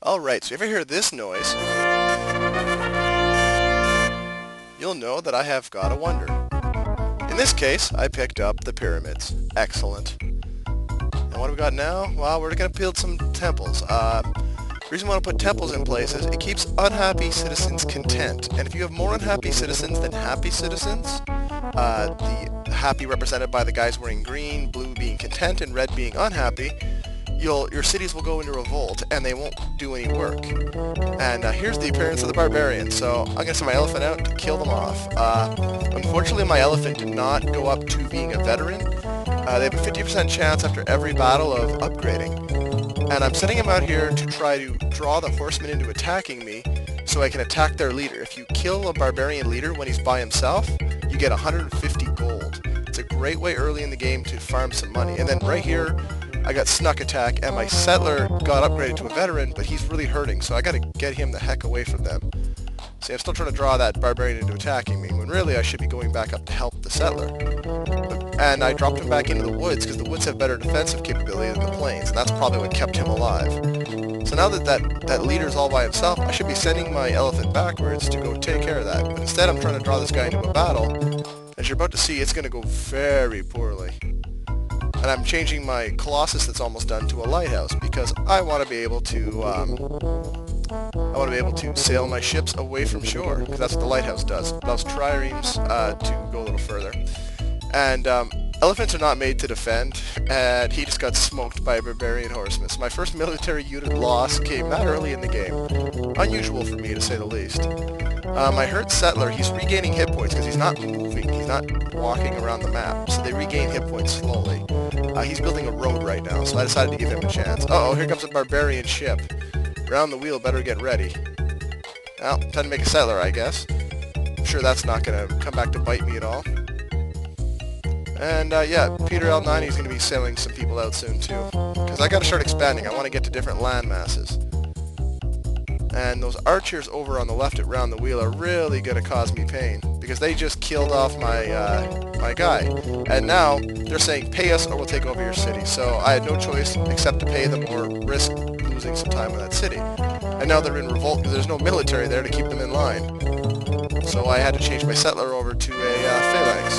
Alright, so if you ever hear this noise, you'll know that I have got a wonder. In this case, I picked up the pyramids. Excellent. And what do we got now? Well, we're going to build some temples. The reason I want to put temples in place is it keeps unhappy citizens content. And if you have more unhappy citizens than happy citizens, the happy represented by the guys wearing green, blue being content, and red being unhappy, your cities will go into revolt and they won't do any work. And here's the appearance of the Barbarian. So I'm going to send my elephant out to kill them off. Unfortunately, my elephant did not go up to being a veteran. They have a 50% chance after every battle of upgrading. And I'm sending him out here to try to draw the horsemen into attacking me so I can attack their leader. If you kill a Barbarian leader when he's by himself, you get 150 gold. It's a great way early in the game to farm some money. And then right here, I got snuck attack, and my settler got upgraded to a veteran, but he's really hurting, so I gotta get him the heck away from them. See, I'm still trying to draw that Barbarian into attacking me, when really I should be going back up to help the settler. And I dropped him back into the woods, because the woods have better defensive capability than the plains, and that's probably what kept him alive. So now that leader's all by himself, I should be sending my elephant backwards to go take care of that. But instead I'm trying to draw this guy into a battle, as you're about to see, it's gonna go very poorly. And I'm changing my Colossus that's almost done to a lighthouse because I want to be able to sail my ships away from shore, because that's what the lighthouse does. It allows triremes to go a little further. And elephants are not made to defend, and he just got smoked by a barbarian horseman. So my first military unit loss came that early in the game. Unusual for me, to say the least. My hurt settler, he's regaining hit points because he's not moving, he's not walking around the map, so they regain hit points slowly. He's building a road right now, so I decided to give him a chance. Uh-oh, here comes a barbarian ship. Round the wheel, better get ready. Well, time to make a settler, I guess. I'm sure that's not going to come back to bite me at all. And yeah, Peter L90 is going to be sailing some people out soon too, because I got to start expanding. I want to get to different land masses. And those archers over on the left at Round the Wheel are really going to cause me pain, because they just killed off my guy. And now they're saying, pay us or we'll take over your city. So I had no choice except to pay them or risk losing some time in that city. And now they're in revolt because there's no military there to keep them in line. So I had to change my settler over to a phalanx.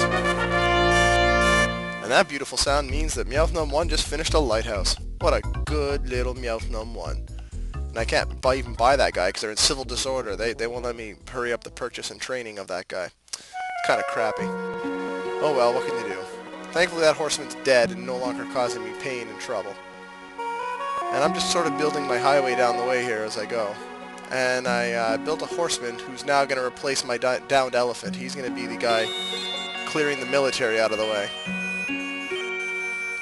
And that beautiful sound means that Meowth 1 just finished a lighthouse. What a good little Meowth 1. And I can't even buy that guy because they're in civil disorder. They won't let me hurry up the purchase and training of that guy. It's kind of crappy. Oh well, what can you do? Thankfully that horseman's dead and no longer causing me pain and trouble. And I'm just sort of building my highway down the way here as I go. And I built a horseman who's now going to replace my downed elephant. He's going to be the guy clearing the military out of the way.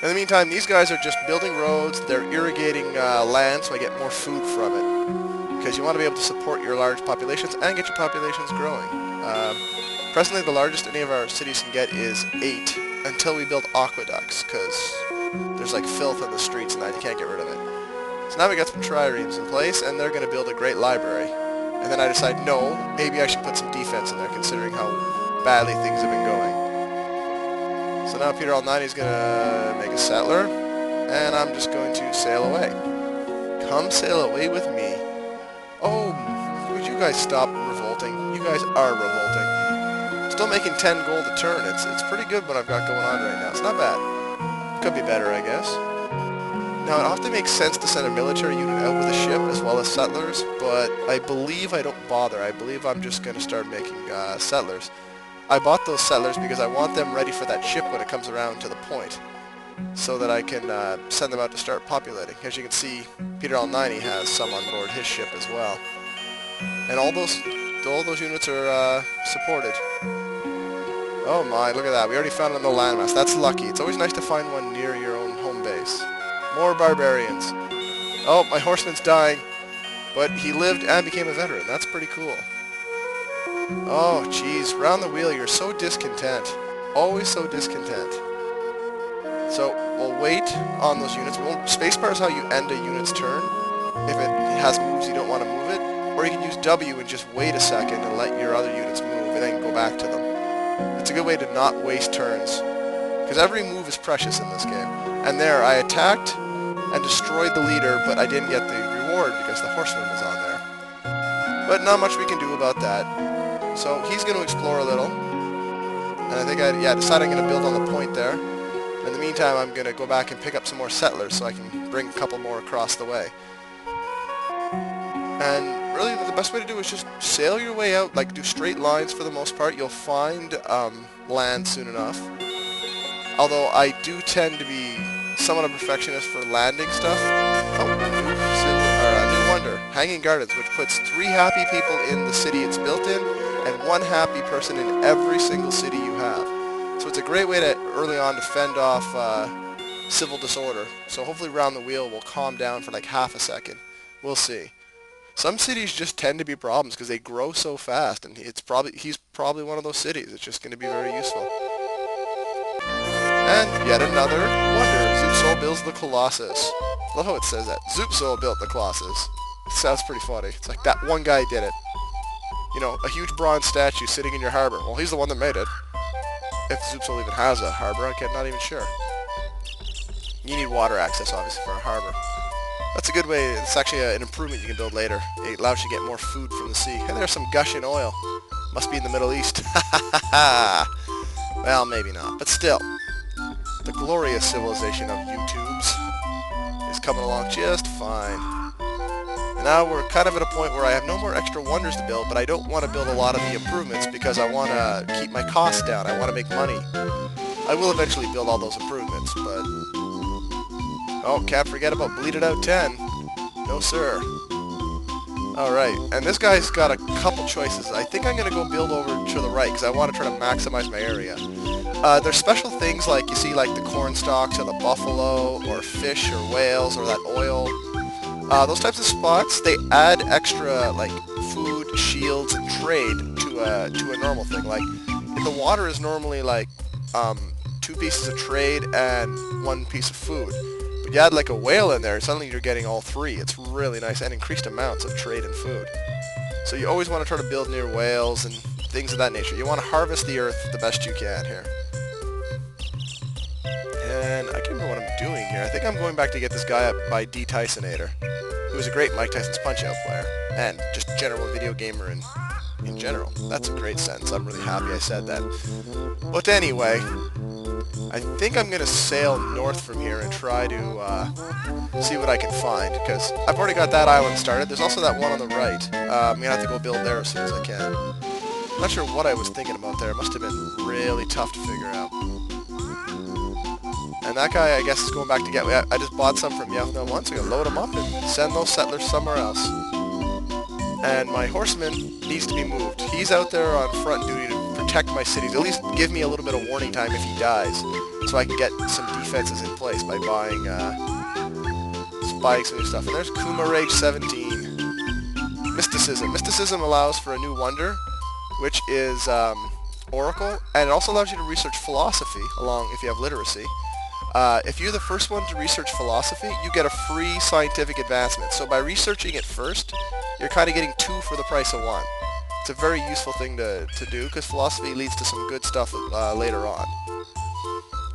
In the meantime, these guys are just building roads, they're irrigating land so I get more food from it. Because you want to be able to support your large populations and get your populations growing. Presently the largest any of our cities can get is 8 until we build aqueducts, because there's like filth in the streets and that, you can't get rid of it. So now we got some triremes in place and they're going to build a great library. And then I decide, no, maybe I should put some defense in there considering how badly things have been going. So now Peter L90 is going to make a settler, and I'm just going to sail away. Come sail away with me. Oh, would you guys stop revolting? You guys are revolting. Still making 10 gold a turn. It's pretty good what I've got going on right now. It's not bad. Could be better, I guess. Now, it often makes sense to send a military unit out with a ship as well as settlers, but I believe I don't bother. I believe I'm just going to start making settlers. I bought those settlers because I want them ready for that ship when it comes around to the point, so that I can send them out to start populating. As you can see, Peter L90 has some on board his ship as well. And all those units are supported. Oh my, look at that. We already found another landmass. That's lucky. It's always nice to find one near your own home base. More barbarians. Oh, my horseman's dying. But he lived and became a veteran. That's pretty cool. Oh, jeez. Round the wheel, you're so discontent. Always so discontent. So, we'll wait on those units. Spacebar is how you end a unit's turn. If it has moves, you don't want to move it. Or you can use W and just wait a second and let your other units move and then go back to them. It's a good way to not waste turns. Because every move is precious in this game. And there, I attacked and destroyed the leader, but I didn't get the reward because the horseman was on there. But not much we can do about that. So he's going to explore a little. And I think I decided I'm going to build on the point there. In the meantime, I'm going to go back and pick up some more settlers so I can bring a couple more across the way. And really, the best way to do is just sail your way out, like do straight lines for the most part. You'll find land soon enough. Although I do tend to be somewhat a perfectionist for landing stuff. Oh, new wonder, Hanging Gardens, which puts 3 happy people in the city it's built in, and 1 happy person in every single city you have. So it's a great way to, early on, to fend off civil disorder. So hopefully Round the Wheel will calm down for like half a second. We'll see. Some cities just tend to be problems because they grow so fast, and he's probably one of those cities. It's just going to be very useful. And yet another wonder. Zoopsol builds the Colossus. Love how it says that. Zoopsol built the Colossus. It sounds pretty funny. It's like that one guy did it. You know, a huge bronze statue sitting in your harbor. Well, he's the one that made it. If Zoopsol even has a harbor, I'm not even sure. You need water access, obviously, for a harbor. That's a good way. It's actually an improvement you can build later. It allows you to get more food from the sea. And there's some gushing oil. Must be in the Middle East. Well, maybe not. But still, the glorious civilization of YouTubes is coming along just fine. And now we're kind of at a point where I have no more extra wonders to build, but I don't want to build a lot of the improvements because I want to keep my costs down. I want to make money. I will eventually build all those improvements, but... Oh, can't forget about Bleed It Out 10. No, sir. Alright, and this guy's got a couple choices. I think I'm going to go build over to the right because I want to try to maximize my area. There's special things like, you see, like the corn stalks or the buffalo or fish or whales or that oil. Those types of spots, they add extra, like, food, shields, and trade to a normal thing. Like, if the water is normally, like, 2 pieces of trade and 1 piece of food. But you add, like, a whale in there, suddenly you're getting all 3. It's really nice, and increased amounts of trade and food. So you always want to try to build near whales and things of that nature. You want to harvest the earth the best you can here. And I can't remember what I'm doing here. I think I'm going back to get this guy up by D. Tysonator, who was a great Mike Tyson's Punch-Out player, and just general video gamer in general. That's a great sentence. I'm really happy I said that. But anyway, I think I'm going to sail north from here and try to see what I can find, because I've already got that island started. There's also that one on the right. I'm going to have to go build there as soon as I can. I'm not sure what I was thinking about there. It must have been really tough to figure out. And that guy, I guess, is going back to get... I just bought some from Yevno once. I'm going to load them up and send those settlers somewhere else. And my horseman needs to be moved. He's out there on front duty to protect my cities. At least give me a little bit of warning time if he dies, so I can get some defenses in place by buying spikes and new stuff. And there's Kuma Rage 17. Mysticism. Mysticism allows for a new wonder, which is Oracle, and it also allows you to research philosophy along if you have literacy. If you're the first one to research philosophy, you get a free scientific advancement. So by researching it first, you're kind of getting 2 for the price of 1. It's a very useful thing to do, because philosophy leads to some good stuff later on.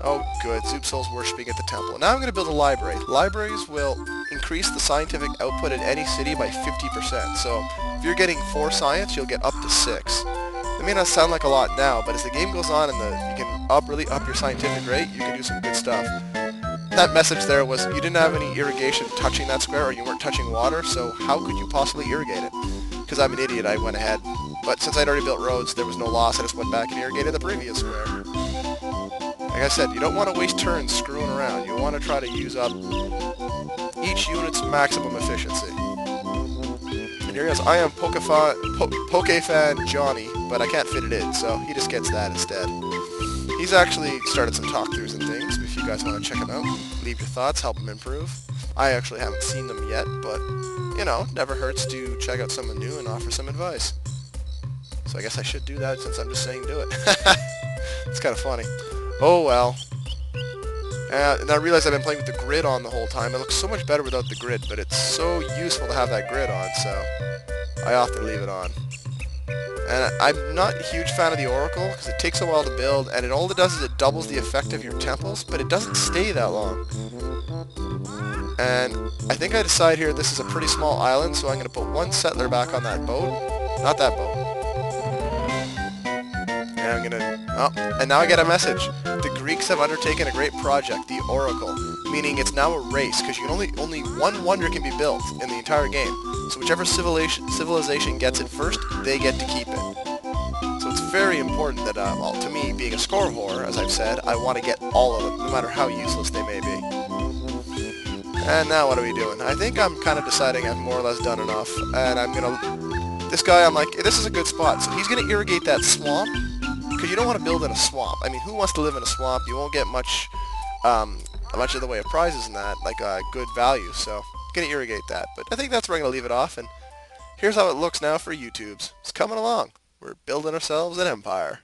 Oh good, Zoopsol's worshipping at the temple. Now I'm going to build a library. Libraries will increase the scientific output in any city by 50%. So if you're getting 4 science, you'll get up to 6. It may not sound like a lot now, but as the game goes on and you can really up your scientific rate, you can do some good stuff. That message there was you didn't have any irrigation touching that square, or you weren't touching water, so how could you possibly irrigate it? Because I'm an idiot, I went ahead. But since I'd already built roads, there was no loss, I just went back and irrigated the previous square. Like I said, you don't want to waste turns screwing around. You want to try to use up each unit's maximum efficiency. And here he goes, I am Pokefan Johnny, but I can't fit it in, so he just gets that instead. He's actually started some talkthroughs and things. If you guys want to check him out, leave your thoughts, help him improve. I actually haven't seen them yet, but, you know, never hurts to check out someone new and offer some advice. So I guess I should do that since I'm just saying do it. It's kind of funny. Oh well. And I realized I've been playing with the grid on the whole time. It looks so much better without the grid, but it's so useful to have that grid on, so I often leave it on. And I'm not a huge fan of the Oracle, because it takes a while to build, and all it does is it doubles the effect of your temples, but it doesn't stay that long. And I think I decide here this is a pretty small island, so I'm going to put one settler back on that boat. Not that boat. And I'm going to... Oh, and now I get a message. The Greeks have undertaken a great project, the Oracle, meaning it's now a race, because you can only one wonder can be built in the entire game. So whichever civilization gets it first, they get to keep it. So it's very important that, well, to me, being a score whore, as I've said, I want to get all of them, no matter how useless they may be. And now what are we doing? I think I'm kind of deciding I've more or less done enough, and I'm gonna... This guy, I'm like, this is a good spot, so he's gonna irrigate that swamp, because you don't want to build in a swamp. I mean, who wants to live in a swamp? You won't get much of the way of prizes in that, like good value, so I'm gonna irrigate that. But I think that's where I'm gonna leave it off, and here's how it looks now for YouTube's. It's coming along. We're building ourselves an empire.